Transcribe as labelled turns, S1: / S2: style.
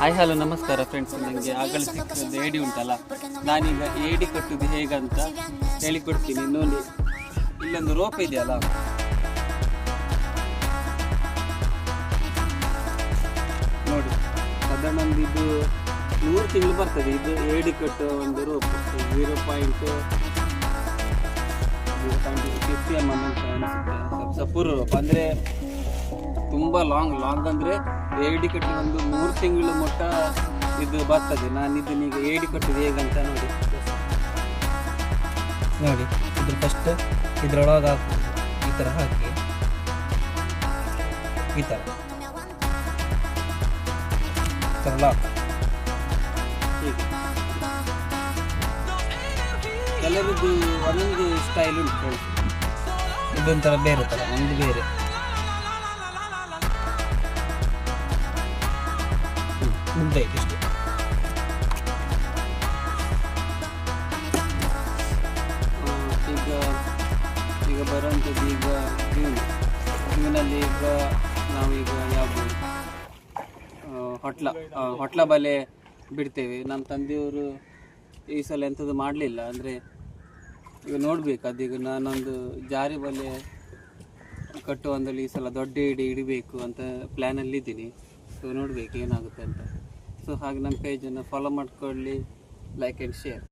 S1: Hi hello ನಮಸ್ಕಾರ friends. ನನಗೆ ಆಗಲೇ ಸಿಕ್ಕಿದ ಏಡಿ ಉಂಟಲ್ಲ, ನಾನೀಗ ಏಡಿ ಕಟ್ಟುದು ಹೇಗಂತ ಹೇಳಿಕೊಡ್ತೀನಿ ನೋಡಿ. ಇಲ್ಲೊಂದು ರೋಪ್ ಇದೆಯಲ್ಲ, ನೋಡಿ ಸಾಧಾರಣ ಒಂದು ಇದು 3 ತಿಂಗಳು ಬರ್ತದೆ. ಇದು ಏಡಿ ಕಟ್ಟುವ ಒಂದು ರೋಪ್ 0.50 mm ಅಂತ ಅನಿಸುತ್ತೆ. ಸಪೂರ್ ರೋಪ್ ಅಂದರೆ ತುಂಬ ಲಾಂಗ್ ಅಂದರೆ ಏಡಿ ಕಟ್ಟಿ ಒಂದು 3 ತಿಂಗಳು ಮೊಟ್ಟ ಇದು ಬರ್ತದೆ. ನಾನು ಇದನ್ನೀಗ ಏಡಿ ಕಟ್ಟುದು ಹೇಗಂತ ನೋಡಿ.
S2: ಇದ್ರ ಫಸ್ಟ್ ಇದ್ರೊಳಗೆ ಈ ಥರ ಹಾಕಿ ಈ ಥರ ಲಾಕ್
S1: ಹೀಗೆ ಎಲ್ಲರದ್ದು ಒಂದೊಂದು ಸ್ಟೈಲ್ ಉಂಟು.
S2: ಇದೊಂಥರ ಬೇರೆ ಥರ, ಒಂದು ಬೇರೆ ಮುಂದೆ ಇಷ್ಟು.
S1: ಈಗ ಬರುವಂಥದ್ದು ಈಗ ಜೂನಲ್ಲಿ ಈಗ ನಾವೀಗ ಯಾವುದು ಹೊಟ್ಲ ಬಲೆ ಬಿಡ್ತೇವೆ. ನಮ್ಮ ತಂದೆಯವರು ಈ ಸಲ ಎಂಥದ್ದು ಮಾಡಲಿಲ್ಲ, ಅಂದರೆ ಈಗ ನೋಡಬೇಕು. ಅದೀಗ ನಾನೊಂದು ಜಾರಿ ಬಲೆ ಕಟ್ಟುವಂದಲ್ಲಿ ಈ ಸಲ ದೊಡ್ಡ ಹಿಡಿಬೇಕು ಅಂತ ಪ್ಲ್ಯಾನಲ್ಲಿದ್ದೀನಿ. ಸೊ ನೋಡಬೇಕು ಏನಾಗುತ್ತೆ ಅಂತ. ಸೊ ಹಾಗೆ ನಮ್ಮ ಪೇಜನ್ನು ಫಾಲೋ ಮಾಡ್ಕೊಳ್ಳಿ, ಲೈಕ್ ಆ್ಯಂಡ್ ಶೇರ್.